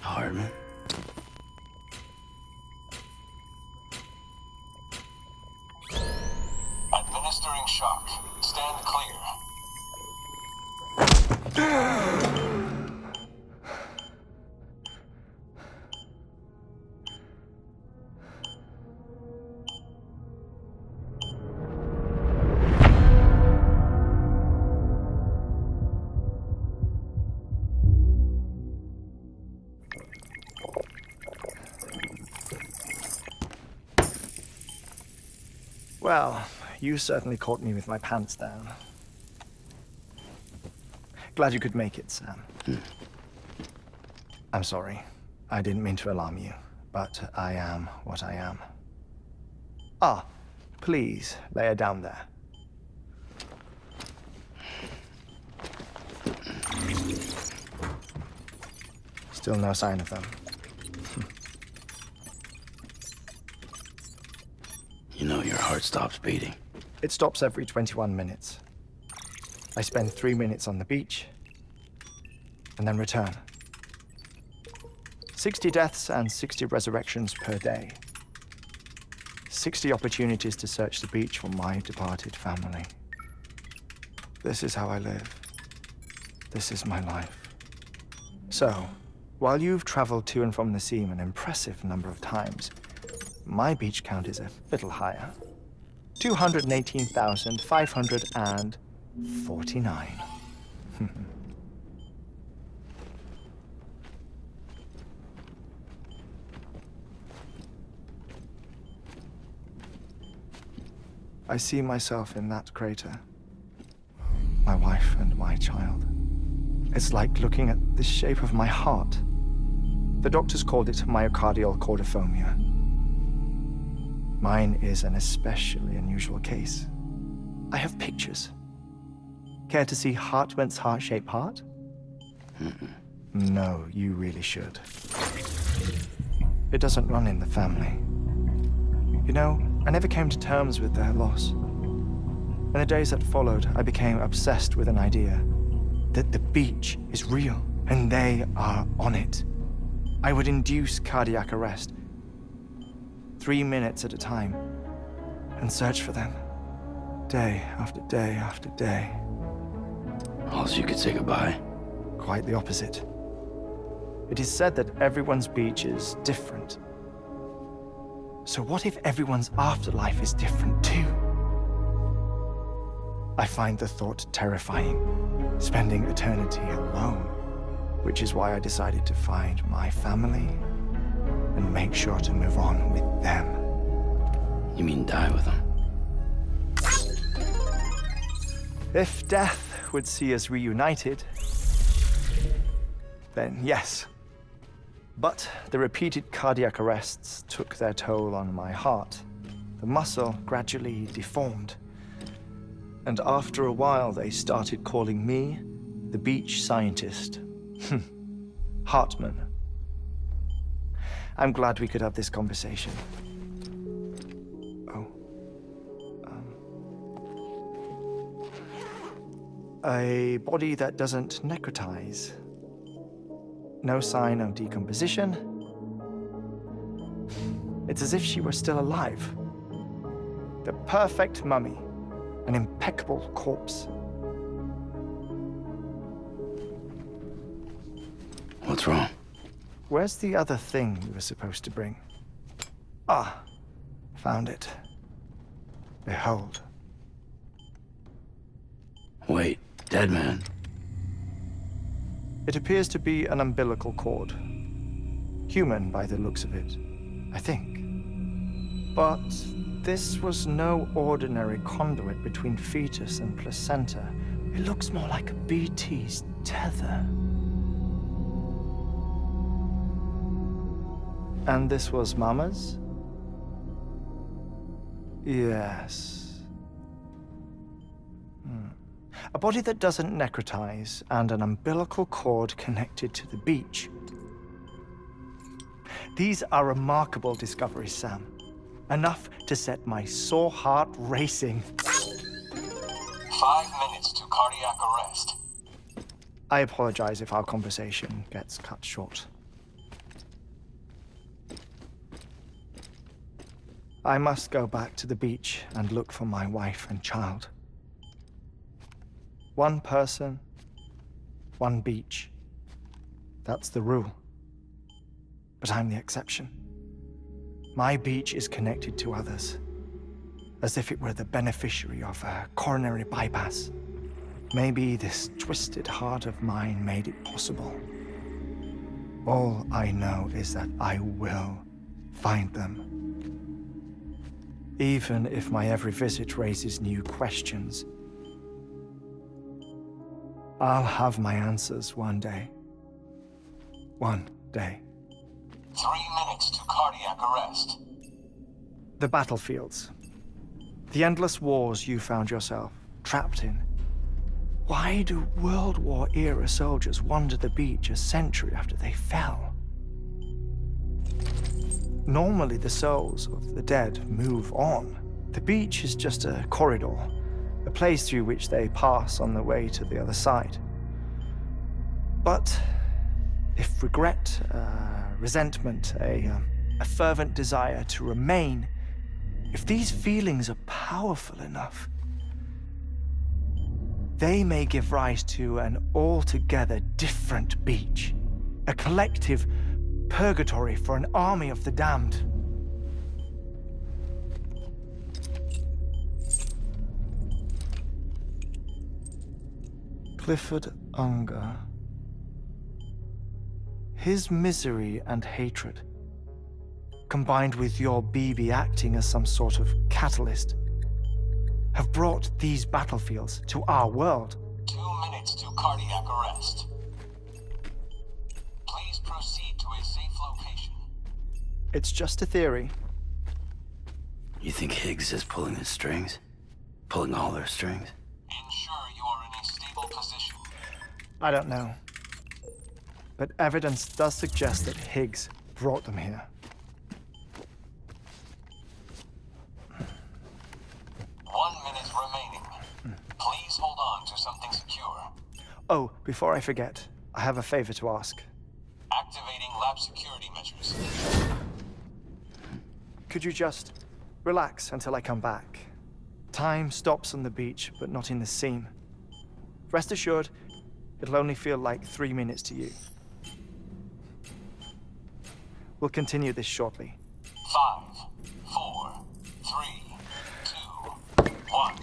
Heartman. Administering shock. Stand clear. Well, you certainly caught me with my pants down. Glad you could make it, Sam. I'm sorry. I didn't mean to alarm you, but I am what I am. Ah, please, lay her down there. Still no sign of them. You know your heart stops beating. It stops every 21 minutes. I spend 3 minutes on the beach, and then return. 60 deaths and 60 resurrections per day. 60 opportunities to search the beach for my departed family. This is how I live. This is my life. So, while you've traveled to and from the sea an impressive number of times, my beach count is a little higher. 218,549. I see myself in that crater. My wife and my child. It's like looking at the shape of my heart. The doctors called it myocardial cordiformia. Mine is an especially unusual case. I have pictures. Care to see Heartman's heart-shaped heart? No, you really should. It doesn't run in the family. You know, I never came to terms with their loss. In the days that followed, I became obsessed with an idea that the beach is real and they are on it. I would induce cardiac arrest, 3 minutes at a time, and search for them, day after day after day. Also, you could say goodbye. Quite the opposite. It is said that everyone's beach is different. So what if everyone's afterlife is different too? I find the thought terrifying, spending eternity alone, which is why I decided to find my family and make sure to move on with them. You mean die with them? If death would see us reunited, then yes. But the repeated cardiac arrests took their toll on my heart. The muscle gradually deformed. And after a while, they started calling me the beach scientist. Heartman. I'm glad we could have this conversation. A body that doesn't necrotize. No sign of decomposition. It's as if she were still alive. The perfect mummy. An impeccable corpse. What's wrong? Where's the other thing you were supposed to bring? Ah, found it. Behold. Wait, dead man. It appears to be an umbilical cord. Human by the looks of it, I think. But this was no ordinary conduit between fetus and placenta. It looks more like a BT's tether. And this was Mama's? Yes. A body that doesn't necrotize, and an umbilical cord connected to the beach. These are remarkable discoveries, Sam. Enough to set my sore heart racing. 5 minutes to cardiac arrest. I apologize if our conversation gets cut short. I must go back to the beach and look for my wife and child. One person, one beach. That's the rule. But I'm the exception. My beach is connected to others, as if it were the beneficiary of a coronary bypass. Maybe this twisted heart of mine made it possible. All I know is that I will find them. Even if my every visit raises new questions, I'll have my answers one day. One day. 3 minutes to cardiac arrest. The battlefields. The endless wars you found yourself trapped in. Why do World War-era soldiers wander the beach a century after they fell? Normally, the souls of the dead move on. The beach is just a corridor, a place through which they pass on the way to the other side. But if regret, resentment, a fervent desire to remain, if these feelings are powerful enough, they may give rise to an altogether different beach, a collective purgatory for an army of the damned. Clifford Unger. His misery and hatred, combined with your BB acting as some sort of catalyst, have brought these battlefields to our world. 2 minutes to cardiac arrest. Please proceed to a safe location. It's just a theory. You think Higgs is pulling his strings? Pulling all their strings? Ensure you are in a stable position. I don't know. But evidence does suggest that Higgs brought them here. 1 minute remaining. Please hold on to something secure. Oh, before I forget, I have a favor to ask. Activating lab security measures. Could you just relax until I come back? Time stops on the beach, but not in the scene. Rest assured, it'll only feel like 3 minutes to you. We'll continue this shortly. 5, 4, 3, 2, 1.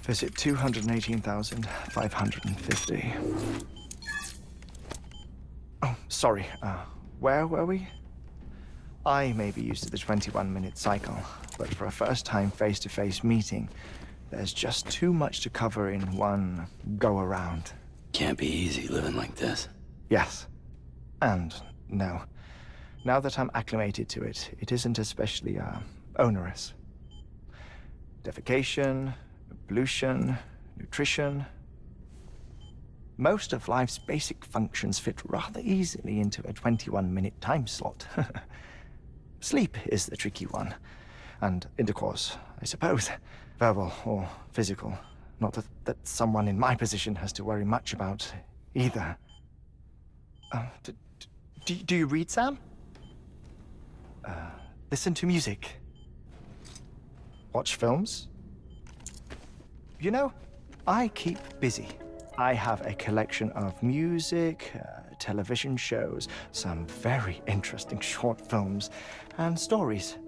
Visit 218,550. Oh, sorry. Where were we? I may be used to the 21-minute cycle, but for a first-time face-to-face meeting, there's just too much to cover in one go-around. Can't be easy living like this. Yes. And no. Now that I'm acclimated to it, it isn't especially, onerous. Defecation, pollution, nutrition. Most of life's basic functions fit rather easily into a 21-minute time slot. Sleep is the tricky one. And intercourse, I suppose. Verbal or physical. Not that someone in my position has to worry much about either. Do you read, Sam? Listen to music. Watch films? You know, I keep busy. I have a collection of music, television shows, some very interesting short films, and stories.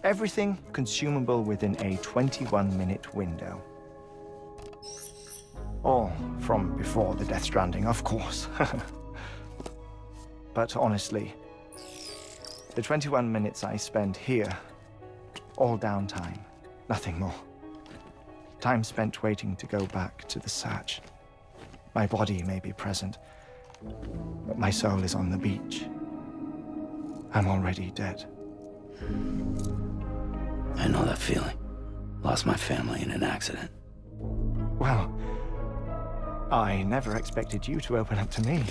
Everything consumable within a 21-minute window. All from before the Death Stranding, of course. But honestly, the 21 minutes I spend here, all downtime, nothing more. Time spent waiting to go back to the search. My body may be present, but my soul is on the beach. I'm already dead. I know that feeling. Lost my family in an accident. Well, I never expected you to open up to me.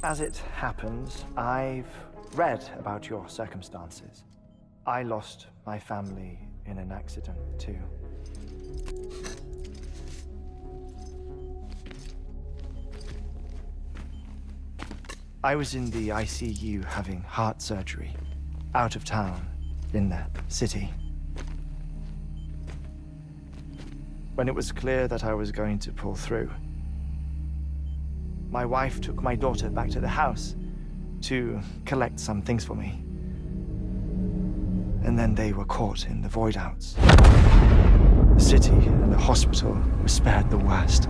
As it happens, I've read about your circumstances. I lost my family in an accident, too. I was in the ICU having heart surgery, out of town, in the city. When it was clear that I was going to pull through, my wife took my daughter back to the house to collect some things for me. And then they were caught in the void-outs. The city and the hospital were spared the worst,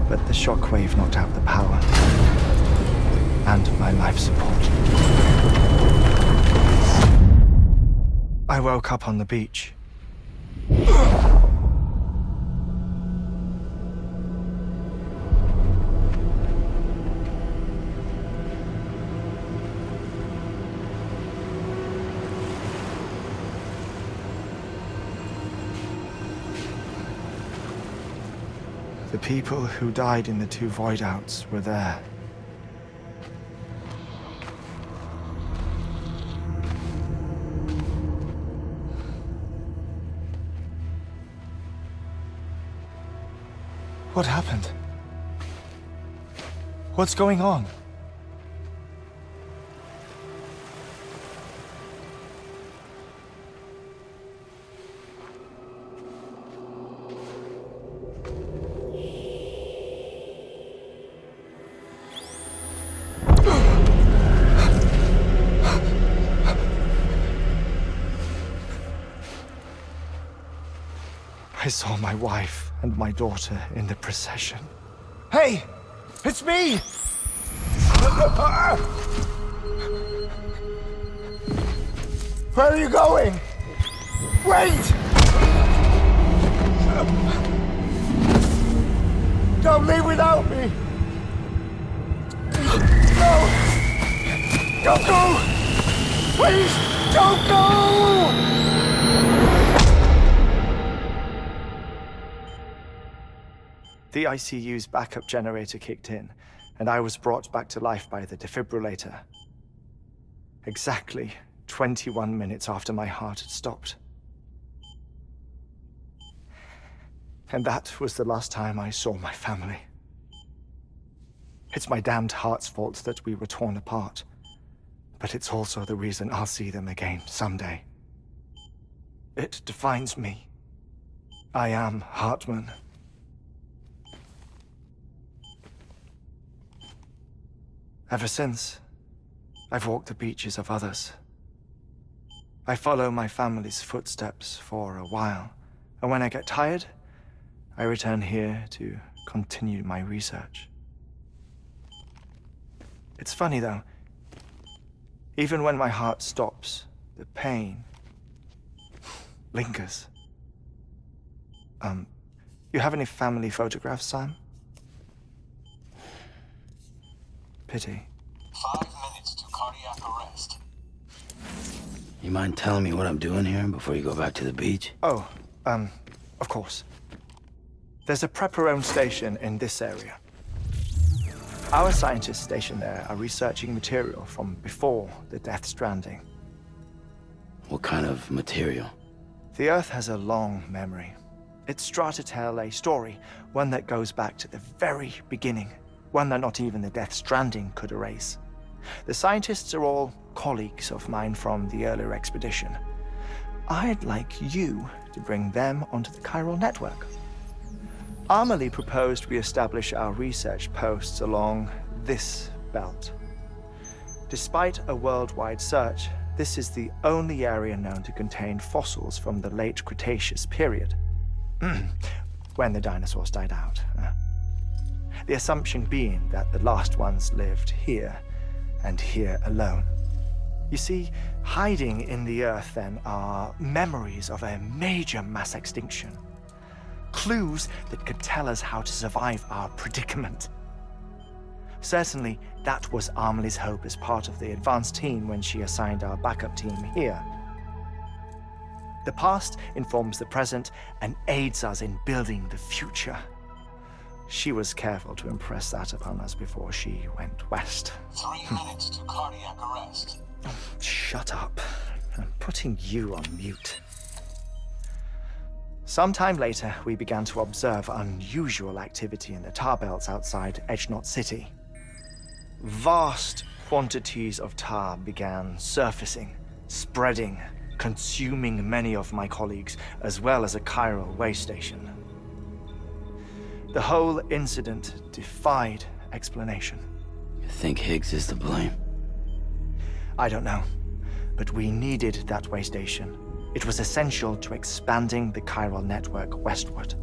but the shockwave knocked out the power and my life support. I woke up on the beach. The people who died in the two void-outs were there. What happened? What's going on? I saw my wife and my daughter in the procession. Hey! It's me! Where are you going? Wait! Don't leave without me! No! Don't go! Please, don't go! The ICU's backup generator kicked in, and I was brought back to life by the defibrillator. Exactly 21 minutes after my heart had stopped. And that was the last time I saw my family. It's my damned heart's fault that we were torn apart, but it's also the reason I'll see them again someday. It defines me. I am Heartman. Ever since, I've walked the beaches of others, I follow my family's footsteps for a while, and when I get tired, I return here to continue my research. It's funny though, even when my heart stops, the pain lingers. You have any family photographs, Sam? Pity. 5 minutes to cardiac arrest. You mind telling me what I'm doing here before you go back to the beach? Oh, of course. There's a prep-your-own station in this area. Our scientists stationed there are researching material from before the Death Stranding. What kind of material? The Earth has a long memory. It's trying to tell a story, one that goes back to the very beginning, one that not even the Death Stranding could erase. The scientists are all colleagues of mine from the earlier expedition. I'd like you to bring them onto the chiral network. Amelie proposed we establish our research posts along this belt. Despite a worldwide search, this is the only area known to contain fossils from the late Cretaceous period, when the dinosaurs died out. The assumption being that the last ones lived here, and here alone. You see, hiding in the Earth then are memories of a major mass extinction. Clues that could tell us how to survive our predicament. Certainly, that was Amelie's hope as part of the advanced team when she assigned our backup team here. The past informs the present and aids us in building the future. She was careful to impress that upon us before she went west. 3 minutes to cardiac arrest. Shut up. I'm putting you on mute. Sometime later, we began to observe unusual activity in the tar belts outside Edgenot City. Vast quantities of tar began surfacing, spreading, consuming many of my colleagues, as well as a chiral way station. The whole incident defied explanation. You think Higgs is to blame? I don't know, but we needed that way station. It was essential to expanding the chiral network westward.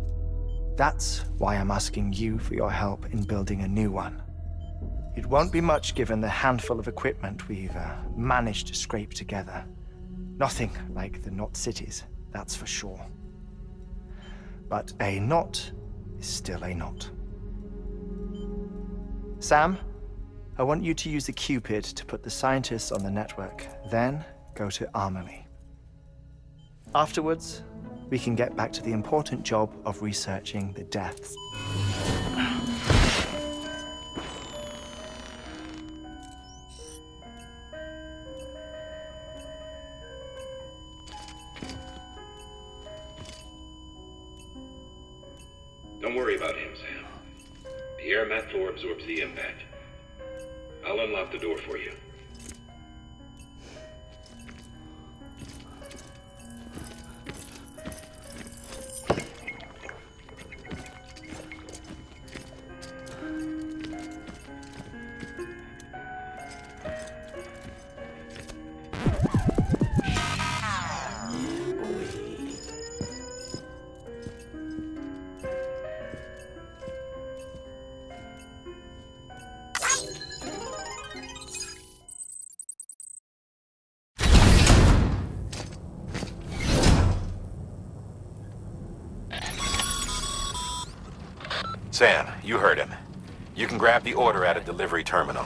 That's why I'm asking you for your help in building a new one. It won't be much given the handful of equipment we've managed to scrape together. Nothing like the knot cities, that's for sure. But a knot is still a knot. Sam, I want you to use the Cupid to put the scientists on the network, then go to Amelie. Afterwards, we can get back to the important job of researching the deaths. Don't worry about him, Sam. The air mat floor absorbs the impact. I'll unlock the door for you. Sam, you heard him. You can grab the order at a delivery terminal.